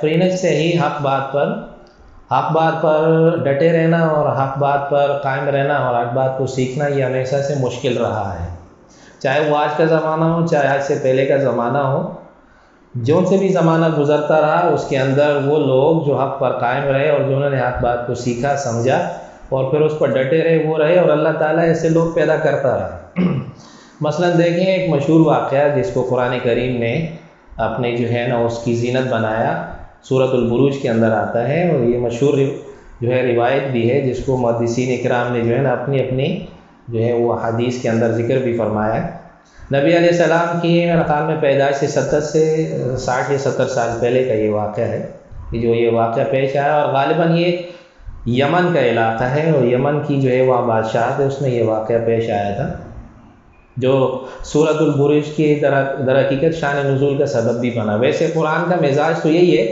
فرینج سے ہی حق بات پر ڈٹے رہنا اور حق بات پر قائم رہنا اور حق بات کو سیکھنا یہ ہمیشہ سے مشکل رہا ہے، چاہے وہ آج کا زمانہ ہو چاہے آج سے پہلے کا زمانہ ہو۔ جو سے بھی زمانہ گزرتا رہا اس کے اندر وہ لوگ جو حق پر قائم رہے اور جنہوں نے حق بات کو سیکھا سمجھا اور پھر اس پر ڈٹے رہے وہ رہے، اور اللہ تعالیٰ ایسے لوگ پیدا کرتا رہا۔ مثلا دیکھیں ایک مشہور واقعہ جس کو قرآن کریم نے اپنے جو ہے نا اس کی زینت بنایا، سورۃ البروج کے اندر آتا ہے، اور یہ مشہور جو ہے روایت بھی ہے جس کو محدثین اکرام نے جو ہے نا اپنی جو ہے وہ حدیث کے اندر ذکر بھی فرمایا ہے۔ نبی علیہ السلام کی میرے خیال میں پیدائش سے 60 یا 70 سال پہلے کا یہ واقعہ ہے کہ جو یہ واقعہ پیش آیا، اور غالباً یہ یمن کا علاقہ ہے اور یمن کی جو ہے وہاں بادشاہ ہے، اس میں یہ واقعہ پیش آیا تھا جو سورۃ البروج کی در حقیقت شان نزول کا سبب بھی بنا۔ ویسے قرآن کا مزاج تو یہی ہے،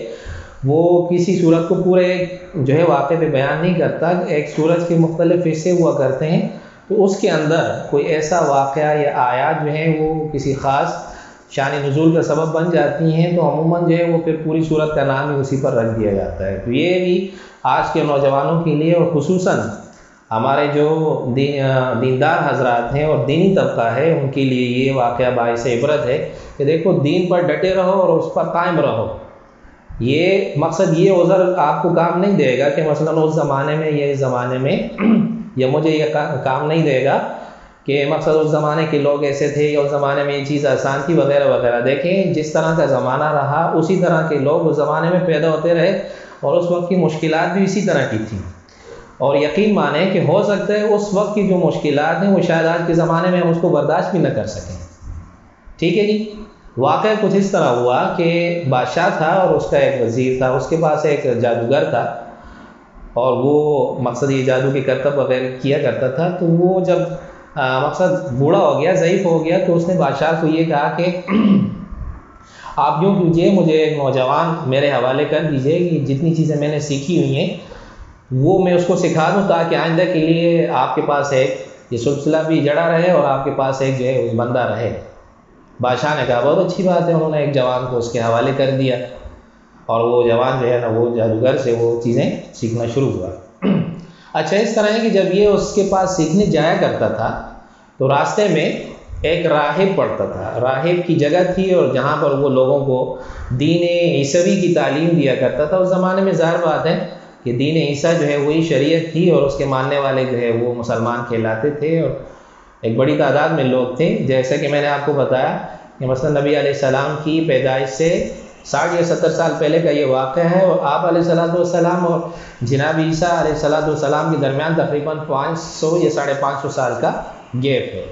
وہ کسی صورت کو پورے جو ہے واقعے پہ بیان نہیں کرتا، ایک سورج کے مختلف حصے ہوا کرتے ہیں تو اس کے اندر کوئی ایسا واقعہ یا آیات جو ہیں وہ کسی خاص شان نزول کا سبب بن جاتی ہیں تو عموماً جو ہے وہ پھر پوری صورت کا نام ہی اسی پر رکھ دیا جاتا ہے۔ تو یہ بھی آج کے نوجوانوں کے لیے اور خصوصاً ہمارے جو دیندار حضرات ہیں اور دینی طبقہ ہے ان کے لیے یہ واقعہ باعث عبرت ہے کہ دیکھو دین پر ڈٹے رہو اور اس پر قائم رہو۔ یہ مقصد یہ عذر آپ کو کام نہیں دے گا کہ مثلاً اس زمانے میں یا اس زمانے میں یا مجھے یہ کام نہیں دے گا کہ مقصد اس زمانے کے لوگ ایسے تھے یا اس زمانے میں یہ چیز آسان تھی وغیرہ وغیرہ۔ دیکھیں جس طرح کا زمانہ رہا اسی طرح کے لوگ اس زمانے میں پیدا ہوتے رہے اور اس وقت کی مشکلات بھی اسی طرح کی تھیں، اور یقین مانیں کہ ہو سکتا ہے اس وقت کی جو مشکلات ہیں وہ شاید آج کے زمانے میں ہم اس کو برداشت بھی نہ کر سکیں۔ ٹھیک ہے جی، واقعہ کچھ اس طرح ہوا کہ بادشاہ تھا اور اس کا ایک وزیر تھا، اس کے پاس ایک جادوگر تھا اور وہ مقصد یہ جادو کے کرتب وغیرہ کیا کرتا تھا۔ تو وہ جب مقصد بوڑھا ہو گیا، ضعیف ہو گیا، تو اس نے بادشاہ کو یہ کہا کہ آپ یوں کیجیے، مجھے ایک نوجوان میرے حوالے کر دیجیے کہ جتنی چیزیں میں نے سیکھی ہوئی ہیں وہ میں اس کو سکھا دوں تاکہ آئندہ کے لیے آپ کے پاس ایک یہ سلسلہ بھی جڑا رہے اور آپ کے پاس ایک جو ہے بندہ رہے۔ بادشاہ نے کہا بہت اچھی بات ہے، انہوں نے ایک جوان کو اس کے حوالے کر دیا اور وہ جوان جو ہے نا وہ جادوگر سے وہ چیزیں سیکھنا شروع ہوا۔ اچھا اس طرح ہے کہ جب یہ اس کے پاس سیکھنے جایا کرتا تھا تو راستے میں ایک راہب پڑتا تھا، راہب کی جگہ تھی اور جہاں پر وہ لوگوں کو دین عیسوی کی تعلیم دیا کرتا تھا۔ اس زمانے میں ظاہر بات ہے کہ دین عیسیٰ جو ہے وہی شریعت تھی اور اس کے ماننے والے جو ہے وہ مسلمان کہلاتے تھے اور ایک بڑی تعداد میں لوگ تھے۔ جیسا کہ میں نے آپ کو بتایا کہ مثلا نبی علیہ السلام کی پیدائش سے 60 یا 70 سال پہلے کا یہ واقعہ ہے، اور آپ علیہ السلام اور جناب عیسیٰ علیہ السلام کے درمیان تقریباً 500 یا 550 سال کا گیپ ہے۔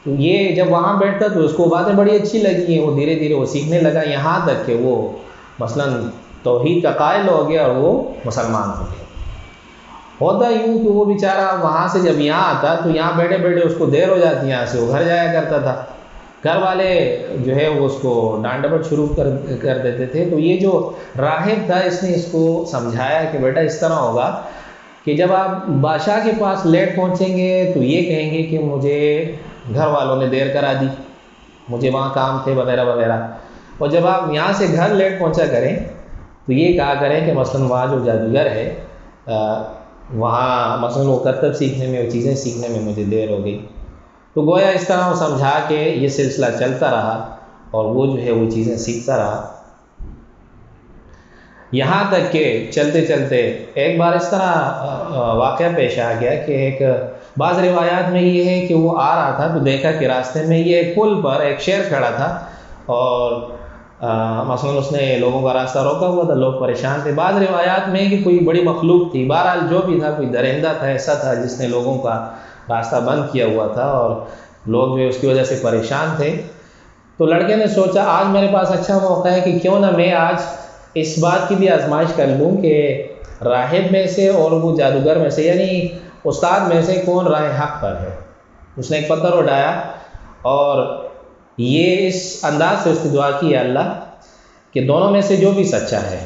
تو یہ جب وہاں بیٹھتا تو اس کو باتیں بڑی اچھی لگی ہیں، وہ دھیرے دھیرے وہ سیکھنے لگا یہاں تک کہ وہ مثلاً توحید کا قائل ہو گیا اور وہ مسلمان ہو گیا۔ ہوتا یوں کہ وہ بیچارہ وہاں سے جب یہاں آتا تو یہاں بیٹھے بیٹھے اس کو دیر ہو جاتی، یہاں سے وہ گھر جایا کرتا تھا، گھر والے جو ہے وہ اس کو ڈانٹ ڈپٹ شروع کر دیتے تھے۔ تو یہ جو راہب تھا اس نے اس کو سمجھایا کہ بیٹا اس طرح ہوگا کہ جب آپ بادشاہ کے پاس لیٹ پہنچیں گے تو یہ کہیں گے کہ مجھے گھر والوں نے دیر کرا دی، مجھے وہاں کام تھے وغیرہ وغیرہ، اور جب آپ یہاں سے گھر لیٹ پہنچا کریں تو یہ کہا کریں کہ مثلاً وہاں جو جادوگر ہے وہاں مثلاً وہ کرتب سیکھنے میں وہ چیزیں سیکھنے میں مجھے دیر ہو گئی۔ تو گویا اس طرح وہ سمجھا کے یہ سلسلہ چلتا رہا اور وہ جو ہے وہ چیزیں سیکھتا رہا، یہاں تک کہ چلتے چلتے ایک بار اس طرح واقعہ پیش آ گیا کہ ایک بعض روایات میں یہ ہے کہ وہ آ رہا تھا تو دیکھا کہ راستے میں یہ پل پر ایک شیر کھڑا تھا اور مثلاً اس نے لوگوں کا راستہ روکا ہوا تھا، لوگ پریشان تھے۔ بعض روایات میں کہ کوئی بڑی مخلوق تھی، بہرحال جو بھی تھا کوئی درندہ تھا، ایسا تھا جس نے لوگوں کا راستہ بند کیا ہوا تھا اور لوگ جو اس کی وجہ سے پریشان تھے۔ تو لڑکے نے سوچا آج میرے پاس اچھا موقع ہے کہ کیوں نہ میں آج اس بات کی بھی آزمائش کر لوں کہ راہب میں سے اور وہ جادوگر میں سے یعنی استاد میں سے کون راہ حق پر ہے۔ اس نے ایک پتھر اٹھایا اور یہ اس انداز سے اس نے دعا کی، اللہ کہ دونوں میں سے جو بھی سچا ہے،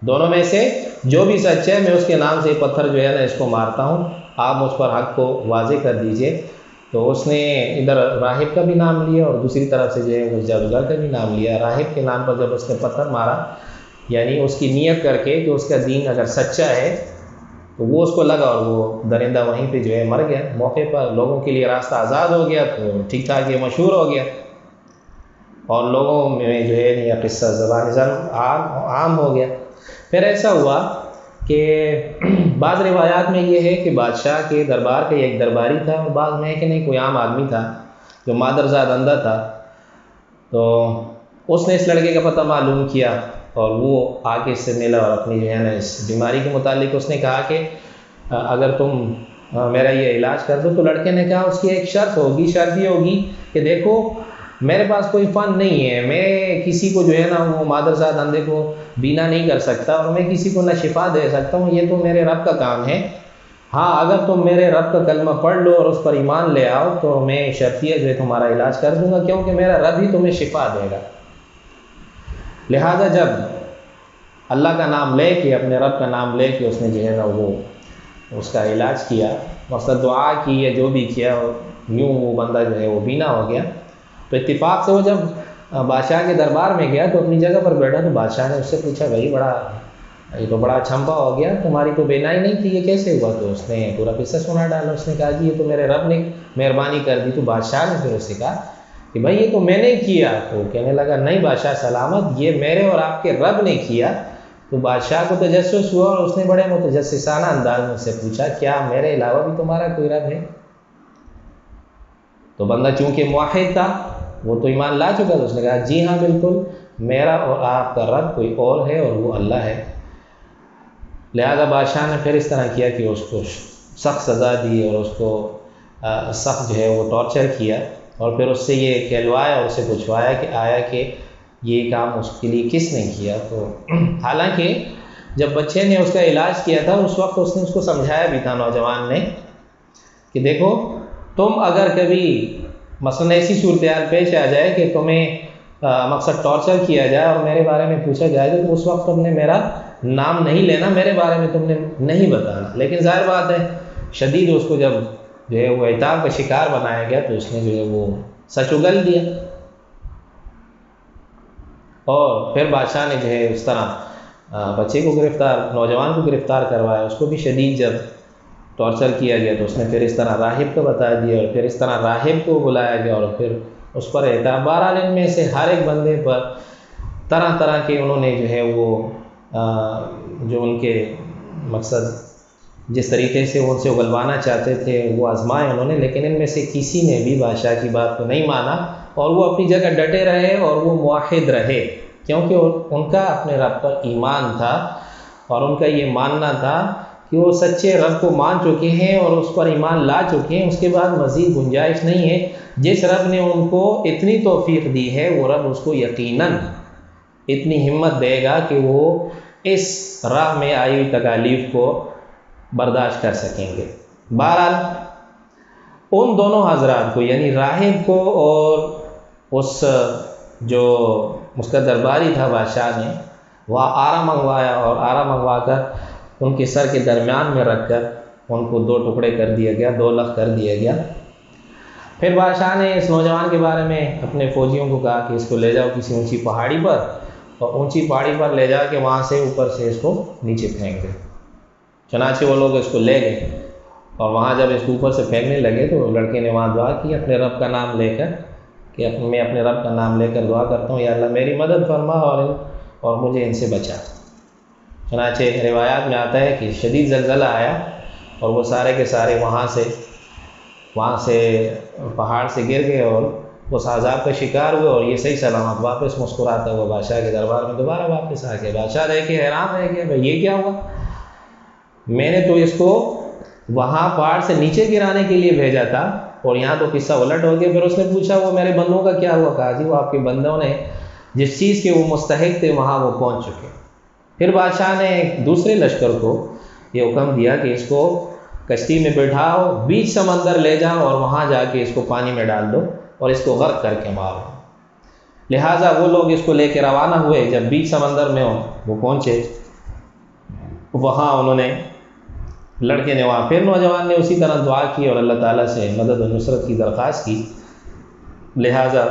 دونوں میں سے جو بھی سچ ہے میں اس کے نام سے یہ پتھر جو ہے نا اس کو مارتا ہوں، آپ مجھ پر حق کو واضح کر دیجئے۔ تو اس نے ادھر راہب کا بھی نام لیا اور دوسری طرف سے جو ہے اس جادوگر کا بھی نام لیا۔ راہب کے نام پر جب اس نے پتھر مارا، یعنی اس کی نیت کر کے کہ اس کا دین اگر سچا ہے، تو وہ اس کو لگا اور وہ درندہ وہیں پہ جو ہے مر گیا موقع پر۔ لوگوں کے لیے راستہ آزاد ہو گیا، تو ٹھیک ٹھاک یہ مشہور ہو گیا اور لوگوں میں جو ہے یہ قصہ زبان عام ہو گیا۔ پھر ایسا ہوا کہ بعض روایات میں یہ ہے کہ بادشاہ کے دربار کا ایک درباری تھا، اور بعض میں ہے کہ نہیں کوئی عام آدمی تھا جو مادرزاد اندھا تھا۔ تو اس نے اس لڑکے کا پتہ معلوم کیا اور وہ آ کے اس سے ملا اور اپنی جو ہے نا اس بیماری کے متعلق اس نے کہا کہ اگر تم میرا یہ علاج کر دو۔ تو لڑکے نے کہا اس کی ایک شرط یہ ہوگی کہ دیکھو میرے پاس کوئی فن نہیں ہے، میں کسی کو جو ہے نا وہ مادرزاد اندھے کو بینا نہیں کر سکتا، اور میں کسی کو نہ شفا دے سکتا ہوں، یہ تو میرے رب کا کام ہے۔ ہاں اگر تم میرے رب کا کلمہ پڑھ لو اور اس پر ایمان لے آؤ تو میں شرطیہ جو ہے تمہارا علاج کر دوں گا، کیونکہ میرا رب ہی تمہیں شفا دے گا۔ لہٰذا جب اللہ کا نام لے کے، اپنے رب کا نام لے کے اس نے جو ہے نا وہ اس کا علاج کیا، مقصد دعا کی یا جو بھی کیا، یوں وہ بندہ جو ہے وہ بینا ہو گیا۔ تو اتفاق سے وہ جب بادشاہ کے دربار میں گیا تو اپنی جگہ پر بیٹھا، تو بادشاہ نے اس سے پوچھا بھائی یہ تو بڑا چھمپا ہو گیا، تمہاری تو بینائی نہیں تھی، یہ کیسے ہوا؟ تو اس نے پورا قصہ سنا ڈالا۔ اس نے کہا جی یہ تو میرے رب نے مہربانی کر دی۔ تو بادشاہ نے پھر اس سے کہا کہ بھائی یہ تو میں نے کیا۔ تو کہنے لگا نہیں بادشاہ سلامت، یہ میرے اور آپ کے رب نے کیا۔ تو بادشاہ کو تجسس ہوا اور اس نے بڑے متجسسانہ انداز میں سے پوچھا کیا میرے علاوہ بھی تمہارا کوئی رب ہے؟ تو بندہ چونکہ موحد تھا، وہ تو ایمان لا چکا تھا، اس نے کہا جی ہاں بالکل، میرا اور آپ کا رب کوئی اور ہے اور وہ اللہ ہے۔ لہذا بادشاہ نے پھر اس طرح کیا کہ اس کو سخت سزا دی اور اس کو سخت جو ہے وہ ٹارچر کیا، اور پھر اس سے یہ کہلوایا اور اسے پوچھوایا کہ آیا کہ یہ کام اس کے لیے کس نے کیا۔ تو حالانکہ جب بچے نے اس کا علاج کیا تھا اس وقت اس نے اس کو سمجھایا بھی تھا نوجوان نے کہ دیکھو تم اگر کبھی مثلاً ایسی صورتحال پیش آ جائے کہ تمہیں مقصد ٹارچر کیا جائے اور میرے بارے میں پوچھا جائے تو اس وقت تم نے میرا نام نہیں لینا، میرے بارے میں تم نے نہیں بتانا۔ لیکن ظاہر بات ہے شدید اس کو جب جو ہے وہ عتاب کا شکار بنایا گیا تو اس نے جو ہے وہ سچ اگل دیا، اور پھر بادشاہ نے جو ہے اس طرح بچے کو نوجوان کو گرفتار کروایا، اس کو بھی شدید جب ٹارچر کیا گیا تو اس نے پھر اس طرح راہب کو بتا دیا، اور پھر اس طرح راہب کو بلایا گیا اور پھر اس پر عتاب۔ بہرحال ان میں سے ہر ایک بندے پر طرح طرح کے انہوں نے جو ہے وہ جو ان کے مقصد جس طریقے سے وہ ان سے اگلوانا چاہتے تھے وہ آزمائے انہوں نے، لیکن ان میں سے کسی نے بھی بادشاہ کی بات کو نہیں مانا، اور وہ اپنی جگہ ڈٹے رہے اور وہ موحد رہے، کیونکہ ان کا اپنے رب پر ایمان تھا، اور ان کا یہ ماننا تھا کہ وہ سچے رب کو مان چکے ہیں اور اس پر ایمان لا چکے ہیں، اس کے بعد مزید گنجائش نہیں ہے۔ جس رب نے ان کو اتنی توفیق دی ہے وہ رب اس کو یقیناً اتنی ہمت دے گا کہ وہ اس راہ میں آئی ہوئی تکالیف کو برداشت کر سکیں گے۔ بہرحال ان دونوں حضرات کو یعنی راہب کو اور اس جو اس کا درباری تھا بادشاہ نے وہ آرا منگوایا، اور آرا منگوا کر ان کے سر کے درمیان میں رکھ کر ان کو 2 ٹکڑے کر دیا گیا، 2 لخ کر دیا گیا۔ پھر بادشاہ نے اس نوجوان کے بارے میں اپنے فوجیوں کو کہا کہ اس کو لے جاؤ کسی اونچی پہاڑی پر، اور اونچی پہاڑی پر لے جا کے وہاں سے اوپر سے اس کو نیچے پھینک دے۔ چنانچہ وہ لوگ اس کو لے گئے، اور وہاں جب اس کو اوپر سے پھینکنے لگے تو لڑکے نے وہاں دعا کی اپنے رب کا نام لے کر کہ میں اپنے رب کا نام لے کر دعا کرتا ہوں یا اللہ میری مدد فرما اور مجھے ان سے بچا۔ چنانچہ روایات میں آتا ہے کہ شدید زلزلہ آیا اور وہ سارے کے سارے وہاں سے پہاڑ سے گر گئے اور اس عذاب کا شکار ہوئے، اور یہ صحیح سلامت واپس مسکراتا ہوا بادشاہ کے دربار میں دوبارہ واپس آ گیا۔ بادشاہ رہ کے حیران رہ گیا بھائی یہ کیا ہوا، میں نے تو اس کو وہاں پہاڑ سے نیچے گرانے کے لیے بھیجا تھا اور یہاں تو قصہ الٹ ہو گیا۔ پھر اس نے پوچھا وہ میرے بندوں کا کیا ہوا؟ کہا جی وہ آپ کے بندوں نے جس چیز کے وہ مستحق تھے وہاں وہ پہنچ چکے۔ پھر بادشاہ نے ایک دوسرے لشکر کو یہ حکم دیا کہ اس کو کشتی میں بٹھاؤ، بیچ سمندر لے جاؤ اور وہاں جا کے اس کو پانی میں ڈال دو اور اس کو غرق کر کے مارو۔ لہٰذا وہ لوگ اس کو لے کے روانہ ہوئے۔ جب بیچ سمندر میں وہ پہنچے وہاں انہوں نے لڑکے نے وہاں پھر نوجوان نے اسی طرح دعا کی اور اللہ تعالیٰ سے مدد و نصرت کی درخواست کی، لہٰذا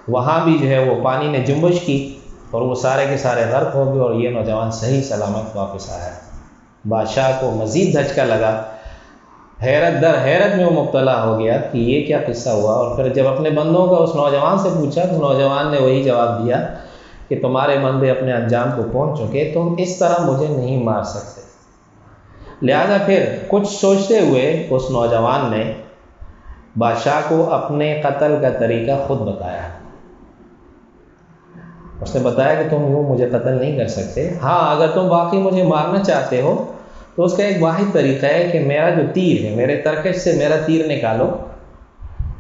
وہاں بھی جو ہے وہ پانی نے جنبش کی اور وہ سارے کے سارے غرق ہو گئے اور یہ نوجوان صحیح سلامت واپس آیا۔ بادشاہ کو مزید دھچکا لگا، حیرت در حیرت میں وہ مبتلا ہو گیا کہ یہ کیا قصہ ہوا، اور پھر جب اپنے بندوں کا اس نوجوان سے پوچھا تو نوجوان نے وہی جواب دیا کہ تمہارے بندے اپنے انجام کو پہنچ چکے، تم اس طرح مجھے نہیں مار سکتے۔ لہذا پھر کچھ سوچتے ہوئے اس نوجوان نے بادشاہ کو اپنے قتل کا طریقہ خود بتایا۔ اس نے بتایا کہ تم یوں مجھے قتل نہیں کر سکتے، ہاں اگر تم واقعی مجھے مارنا چاہتے ہو تو اس کا ایک واحد طریقہ ہے کہ میرا جو تیر ہے، میرے ترکش سے میرا تیر نکالو،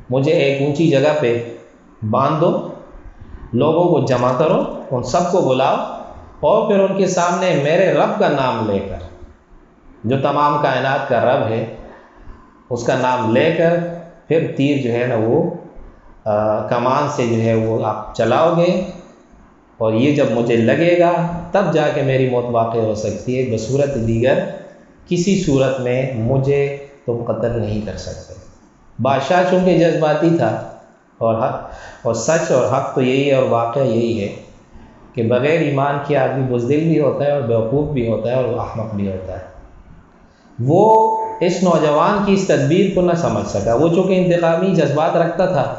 مجھے ایک اونچی جگہ پہ باندھ دو، لوگوں کو جمع کرو، ان سب کو بلاؤ اور پھر ان کے سامنے میرے رب کا نام لے کر، جو تمام کائنات کا رب ہے، اس کا نام لے کر پھر تیر جو ہے نا وہ کمان سے جو ہے وہ آپ چلاؤ گے، اور یہ جب مجھے لگے گا تب جا کے میری موت واقع ہو سکتی ہے، بصورت دیگر کسی صورت میں مجھے تم قتل نہیں کر سکتے۔ بادشاہ چونکہ جذباتی تھا اور حق اور سچ اور حق تو یہی ہے اور واقعہ یہی ہے کہ بغیر ایمان کے آدمی بزدل بھی ہوتا ہے اور بیوقوف بھی ہوتا ہے اور وہ احمق بھی ہوتا ہے۔ وہ اس نوجوان کی اس تدبیر کو نہ سمجھ سکا، وہ چونکہ انتقامی جذبات رکھتا تھا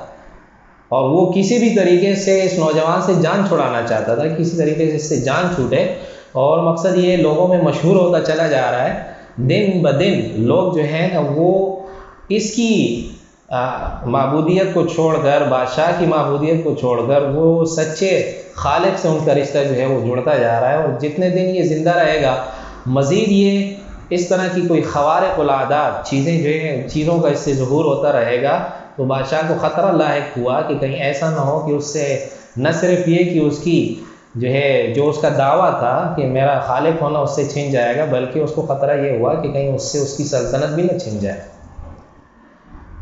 اور وہ کسی بھی طریقے سے اس نوجوان سے جان چھڑانا چاہتا تھا، کسی طریقے سے اس سے جان چھوٹے، اور مقصد یہ لوگوں میں مشہور ہوتا چلا جا رہا ہے، دن بدن لوگ جو ہیں نا وہ اس کی معبودیت کو چھوڑ کر، بادشاہ کی معبودیت کو چھوڑ کر وہ سچے خالق سے ان کا رشتہ جو ہے وہ جڑتا جا رہا ہے، اور جتنے دن یہ زندہ رہے گا مزید یہ اس طرح کی کوئی خوارق العادات چیزیں جو ہیں چیزوں کا اس سے ظہور ہوتا رہے گا، تو بادشاہ کو خطرہ لاحق ہوا کہ کہیں ایسا نہ ہو کہ اس سے نہ صرف یہ کہ اس کی جو ہے جو اس کا دعویٰ تھا کہ میرا خالق ہونا اس سے چھن جائے گا، بلکہ اس کو خطرہ یہ ہوا کہ کہیں اس سے اس کی سلطنت بھی نہ چھن جائے۔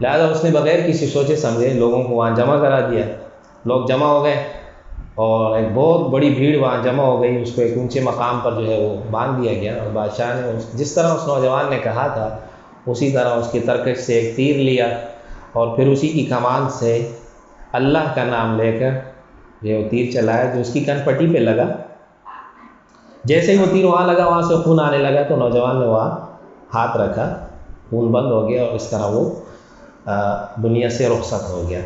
لہذا اس نے بغیر کسی سوچے سمجھے لوگوں کو وہاں جمع کرا دیا، لوگ جمع ہو گئے اور ایک بہت بڑی بھیڑ وہاں جمع ہو گئی، اس کو ایک اونچے مقام پر جو ہے وہ باندھ دیا گیا، اور بادشاہ نے جس طرح اس نوجوان نے کہا تھا اسی طرح اس کی ترکش سے ایک تیر لیا اور پھر اسی کی کمان سے اللہ کا نام لے کر جو وہ تیر چلایا، جو اس کی کن پٹی پہ لگا۔ جیسے ہی وہ تیر وہاں لگا وہاں سے خون آنے لگا، تو نوجوان نے وہاں ہاتھ رکھا، خون بند ہو گیا اور اس طرح وہ دنیا سے رخصت ہو گیا۔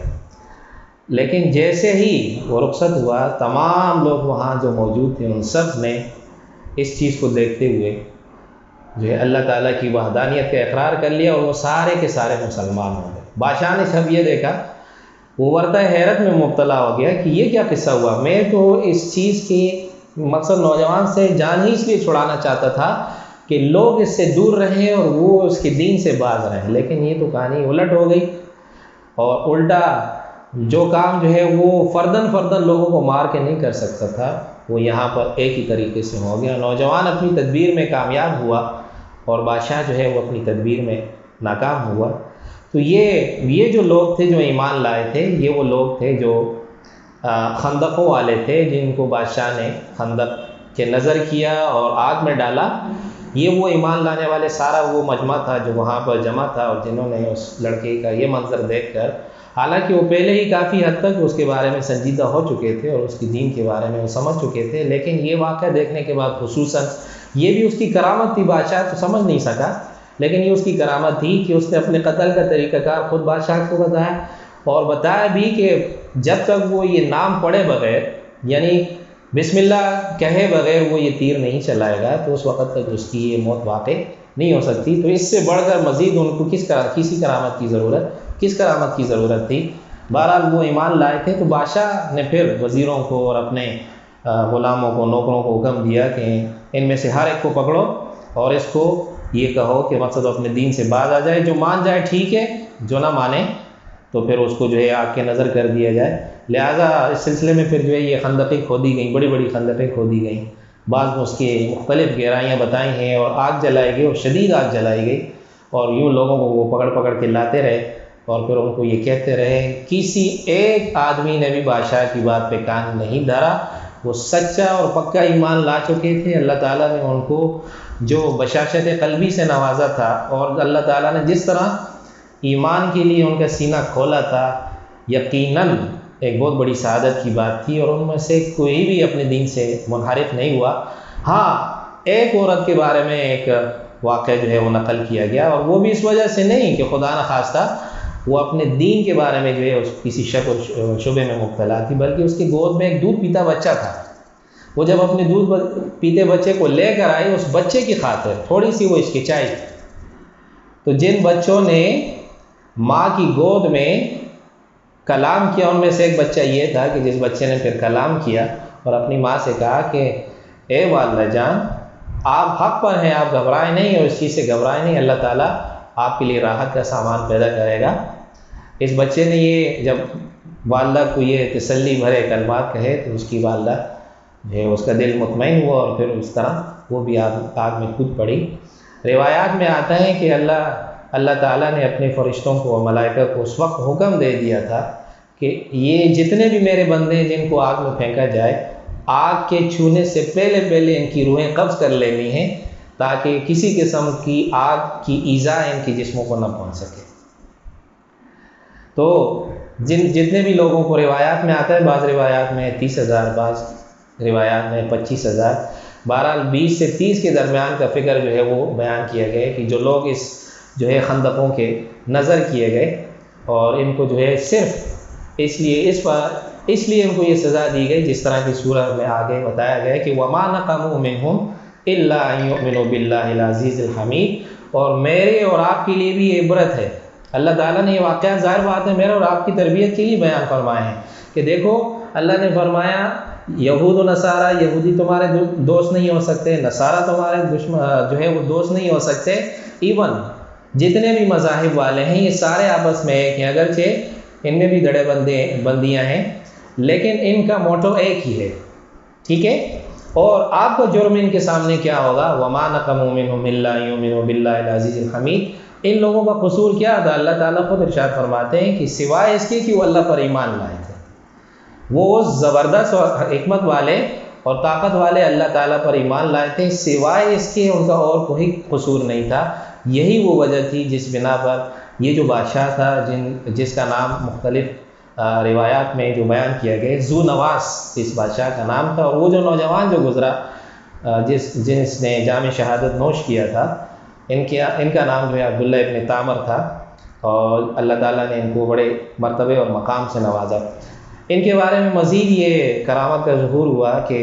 لیکن جیسے ہی وہ رخصت ہوا، تمام لوگ وہاں جو موجود تھے ان سب نے اس چیز کو دیکھتے ہوئے جو ہے اللہ تعالیٰ کی وحدانیت کا اقرار کر لیا، اور وہ سارے کے سارے مسلمان ہو گئے۔ بادشاہ نے جب یہ دیکھا وہ ورطہ حیرت میں مبتلا ہو گیا کہ یہ کیا قصہ ہوا، میں تو اس چیز کی مقصد نوجوان سے جان ہی اس لیے چھڑانا چاہتا تھا کہ لوگ اس سے دور رہیں اور وہ اس کے دین سے باز رہیں، لیکن یہ تو کہانی الٹ ہو گئی، اور الٹا جو کام جو ہے وہ فردن فردن لوگوں کو مار کے نہیں کر سکتا تھا وہ یہاں پر ایک ہی طریقے سے ہو گیا۔ نوجوان اپنی تدبیر میں کامیاب ہوا اور بادشاہ جو ہے وہ اپنی تدبیر میں ناکام ہوا۔ تو یہ جو لوگ تھے جو ایمان لائے تھے، یہ وہ لوگ تھے جو خندقوں والے تھے، جن کو بادشاہ نے خندق کے نظر کیا اور آگ میں ڈالا۔ یہ وہ ایمان لانے والے سارا وہ مجمع تھا جو وہاں پر جمع تھا، اور جنہوں نے اس لڑکے کا یہ منظر دیکھ کر، حالانکہ وہ پہلے ہی کافی حد تک اس کے بارے میں سنجیدہ ہو چکے تھے اور اس کی دین کے بارے میں وہ سمجھ چکے تھے، لیکن یہ واقعہ دیکھنے کے بعد خصوصاً یہ بھی اس کی کرامت تھی، بادشاہ تو سمجھ نہیں سکا، لیکن یہ اس کی کرامت تھی کہ اس نے اپنے قتل کا طریقہ کار خود بادشاہ کو بتایا، اور بتایا بھی کہ جب تک وہ یہ نام پڑھے بغیر، یعنی بسم اللہ کہے بغیر وہ یہ تیر نہیں چلائے گا تو اس وقت تک اس کی یہ موت واقع نہیں ہو سکتی۔ تو اس سے بڑھ کر مزید ان کو کس کرامت کی ضرورت تھی۔ بہرحال وہ ایمان لائے تھے، تو بادشاہ نے پھر وزیروں کو اور اپنے غلاموں کو، نوکروں کو حکم دیا کہ ان میں سے ہر ایک کو پکڑو اور اس کو یہ کہو کہ مقصد اپنے دین سے باز آ جائے، جو مان جائے ٹھیک ہے، جو نہ مانے تو پھر اس کو جو ہے آگ کے نظر کر دیا جائے۔ لہٰذا اس سلسلے میں پھر جو ہے یہ خندقیں کھودی گئیں، بڑی بڑی خندقیں کھودی گئیں، بعض میں اس کی مختلف گہرائیاں بتائی ہیں، اور آگ جلائی گئی، اور شدید آگ جلائی گئی، اور یوں لوگوں کو وہ پکڑ پکڑ کے لاتے رہے، اور پھر ان کو یہ کہتے رہے۔ کسی ایک آدمی نے بھی بادشاہ کی بات پہ کان نہیں دھرا، وہ سچا اور پکا ایمان لا چکے تھے، اللہ تعالیٰ نے ان کو جو بشاشت قلبی سے نوازا تھا، اور اللہ تعالیٰ نے جس طرح ایمان کے لیے ان کا سینہ کھولا تھا، یقیناً ایک بہت بڑی سعادت کی بات تھی، اور ان میں سے کوئی بھی اپنے دین سے منحرف نہیں ہوا۔ ہاں، ایک عورت کے بارے میں ایک واقعہ جو ہے وہ نقل کیا گیا، اور وہ بھی اس وجہ سے نہیں کہ خدا نخواستہ وہ اپنے دین کے بارے میں جو ہے کسی شک و شبے میں مبتلا تھی، بلکہ اس کی گود میں ایک دودھ پیتا بچہ تھا۔ وہ جب اپنے دودھ پیتے بچے کو لے کر آئی، اس بچے کی خاطر تھوڑی سی وہ ہچکچائی، تو جن بچوں نے ماں کی گود میں کلام کیا، ان میں سے ایک بچہ یہ تھا کہ جس بچے نے پھر کلام کیا اور اپنی ماں سے کہا کہ اے والدہ جان، آپ حق پر ہیں، آپ گھبرائیں نہیں، اور اس چیز سے گھبرائیں نہیں، اللہ تعالیٰ آپ کے لیے راحت کا سامان پیدا کرے گا۔ اس بچے نے یہ جب والدہ کو یہ تسلی بھرے کلمات کہے تو اس کی والدہ جو ہے اس کا دل مطمئن ہوا، اور پھر اس طرح وہ بھی آگ میں کود پڑی۔ روایات میں آتا ہے کہ اللہ تعالیٰ نے اپنے فرشتوں کو اور ملائکہ کو اس وقت حکم دے دیا تھا کہ یہ جتنے بھی میرے بندے ہیں جن کو آگ میں پھینکا جائے، آگ کے چھونے سے پہلے ان کی روحیں قبض کر لینی ہیں، تاکہ کسی قسم کی آگ کی ایذا ان کے جسموں کو نہ پہنچ سکے۔ تو جتنے بھی لوگوں کو روایات میں آتا ہے، بعض روایات میں 30,000، بعض روایات میں 25,000، بہرحال 20 سے 30 کے درمیان کا فگر جو ہے وہ بیان کیا گیا کہ جو لوگ اس جو ہے خندقوں کے نظر کیے گئے، اور ان کو جو ہے صرف اس لیے ان کو یہ سزا دی گئی، جس طرح کی سورہ میں آگے بتایا گیا کہ وَمَا نَقَمُوا مِنْهُمْ إِلَّا أَن يُؤْمِنُوا بِاللَّهِ الْعَزِيزِ الْحَمِيدِ۔ اور میرے اور آپ کے لیے بھی یہ عبرت ہے، اللہ تعالیٰ نے یہ واقعات ظاہر بات ہے میرے اور آپ کی تربیت کے لیے بیان فرمائے ہیں کہ دیکھو، اللہ نے فرمایا یہود و نصارہ، یہودی تمہارے دوست نہیں ہو سکتے، نصارہ تمہارے دشمن جو ہے وہ دوست نہیں ہو سکتے، ایون جتنے بھی مذاہب والے ہیں یہ سارے آپس میں ایک ہیں، اگرچہ ان میں بھی دڑے بندیاں ہیں، لیکن ان کا موٹو ایک ہی ہے، ٹھیک ہے۔ اور آپ کا جرم ان کے سامنے کیا ہوگا؟ وَمَا نَقَمُوا مِنْهُمْ إِلَّا أَن يُؤْمِنُوا بِاللَّهِ الْعَزِيزِ الْحَمِيدِ۔ ان لوگوں کا قصور کیا تھا؟ اللہ تعالیٰ خود ارشاد فرماتے ہیں کہ سوائے اس کے کہ وہ اللہ پر ایمان لائے تھے، وہ زبردست اور حکمت والے اور طاقت والے اللہ تعالیٰ پر ایمان لائے تھے، سوائے اس کے ان کا اور کوئی قصور نہیں تھا۔ یہی وہ وجہ تھی جس بنا پر یہ جو بادشاہ تھا، جس کا نام مختلف روایات میں جو بیان کیا گیا، ذو نواس اس بادشاہ کا نام تھا، اور وہ جو نوجوان جو گزرا جس نے جام شہادت نوش کیا تھا، ان کا نام جو ہے عبداللہ ابن تامر تھا، اور اللہ تعالیٰ نے ان کو بڑے مرتبے اور مقام سے نوازا۔ ان کے بارے میں مزید یہ کرامت کا ظہور ہوا کہ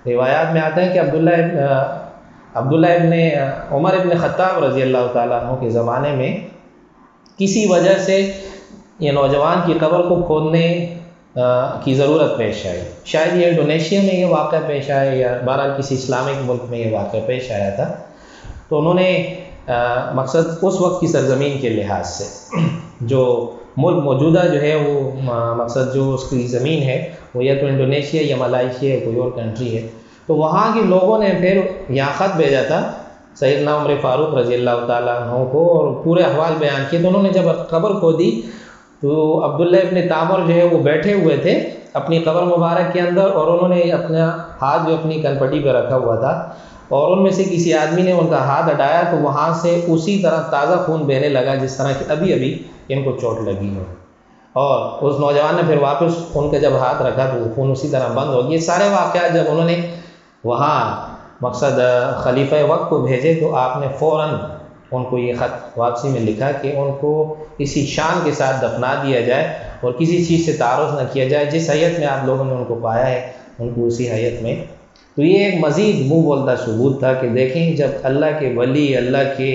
روایات میں آتا ہے کہ عبداللہ ابن عمر ابن خطاب رضی اللہ تعالیٰ عنہ کے زمانے میں کسی وجہ سے یہ نوجوان کی قبر کو کھودنے کی ضرورت پیش آئی، شاید یہ انڈونیشیا میں یہ واقعہ پیش آیا یا بہرحال کسی اسلامک ملک میں یہ واقعہ پیش آیا تھا۔ تو انہوں نے مقصد اس وقت کی سرزمین کے لحاظ سے جو ملک موجودہ جو ہے وہ مقصد جو اس کی زمین ہے وہ یا تو انڈونیشیا یا ملائیشیا یا کوئی اور کنٹری ہے، تو وہاں کے لوگوں نے پھر یہاں خط بھیجا تھا سیدنا عمر فاروق رضی اللہ تعالیٰ عنہ کو، اور پورے احوال بیان کیے۔ تو انہوں نے جب قبر کھودی تو عبداللہ ابن تامر جو ہے وہ بیٹھے ہوئے تھے اپنی قبر مبارک کے اندر، اور انہوں نے اپنا ہاتھ جو اپنی کنپٹی پہ رکھا ہوا تھا، اور ان میں سے کسی آدمی نے ان کا ہاتھ ہٹایا تو وہاں سے اسی طرح تازہ خون بہنے لگا جس طرح کہ ابھی ان کو چوٹ لگی ہو، اور اس نوجوان نے پھر واپس ان کا جب ہاتھ رکھا تو وہ خون اسی طرح بند ہو گیا۔ یہ سارے واقعات جب انہوں نے وہاں مقصد خلیفہ وقت کو بھیجے تو آپ نے فوراً ان کو یہ خط واپسی میں لکھا کہ ان کو اسی شان کے ساتھ دفنا دیا جائے اور کسی چیز سے تعارض نہ کیا جائے، جس حیت میں آپ لوگوں نے ان کو پایا ہے ان کو اسی حیت میں۔ تو یہ ایک مزید منہ بولتا ثبوت تھا کہ دیکھیں جب اللہ کے ولی اللہ کے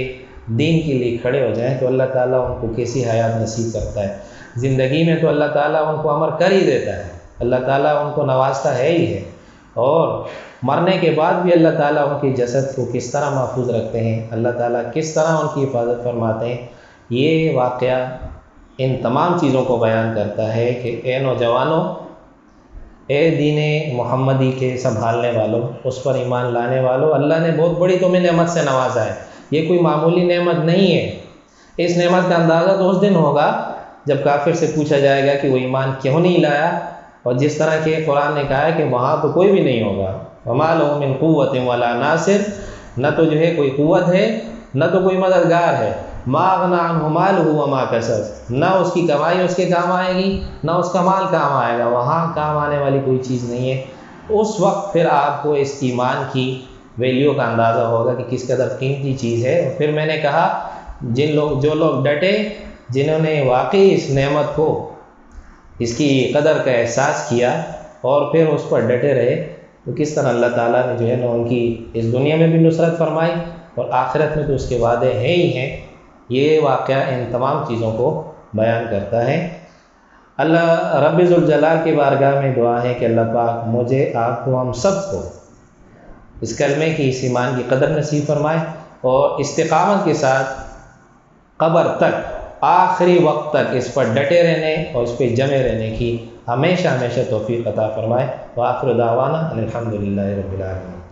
دین کے لیے کھڑے ہو جائیں تو اللہ تعالیٰ ان کو کیسی حیات نصیب کرتا ہے۔ زندگی میں تو اللہ تعالیٰ ان کو امر کر ہی دیتا ہے، اللہ تعالیٰ ان کو نوازتا ہے ہی ہے، اور مرنے کے بعد بھی اللہ تعالیٰ ان کی جسد کو کس طرح محفوظ رکھتے ہیں، اللہ تعالیٰ کس طرح ان کی حفاظت فرماتے ہیں۔ یہ واقعہ ان تمام چیزوں کو بیان کرتا ہے کہ اے نوجوانوں، اے دین محمدی کے سنبھالنے والوں، اس پر ایمان لانے والوں، اللہ نے بہت بڑی تمہیں نعمت سے نوازا ہے، یہ کوئی معمولی نعمت نہیں ہے۔ اس نعمت کا اندازہ تو اس دن ہوگا جب کافر سے پوچھا جائے گا کہ وہ ایمان کیوں نہیں لایا، اور جس طرح کہ قرآن نے کہا ہے کہ وہاں تو کوئی بھی نہیں ہوگا، وما لہ من قوت ولا ناصر، نہ تو جو ہے کوئی قوت ہے نہ تو کوئی مددگار ہے، ما اغنی عنہ مالہ وما کسب، نہ اس کی کمائی اس کے کام آئے گی نہ اس کا مال کام آئے گا، وہاں کام آنے والی کوئی چیز نہیں ہے۔ اس وقت پھر آپ کو اس ایمان کی ویلیو کا اندازہ ہوگا کہ کس قدر قیمتی چیز ہے۔ پھر میں نے کہا جو لوگ ڈٹے، جنہوں نے واقعی اس نعمت کو، اس کی قدر کا احساس کیا اور پھر اس پر ڈٹے رہے، تو کس طرح اللہ تعالیٰ نے جو ہے نا ان کی اس دنیا میں بھی نصرت فرمائی اور آخرت میں تو اس کے وعدے ہیں ہی ہیں۔ یہ واقعہ ان تمام چیزوں کو بیان کرتا ہے۔ اللہ رب ذوالجلال کی بارگاہ میں دعا ہے کہ اللہ پاک مجھے، آپ کو، ہم سب کو اس کلمے کی، اس ایمان کی قدر نصیب فرمائے اور استقامت کے ساتھ قبر تک، آخری وقت تک اس پر ڈٹے رہنے اور اس پہ جمے رہنے کی ہمیشہ توفیق عطا فرمائے۔ وآخر دعوانا ان الحمد للہ رب العالمین۔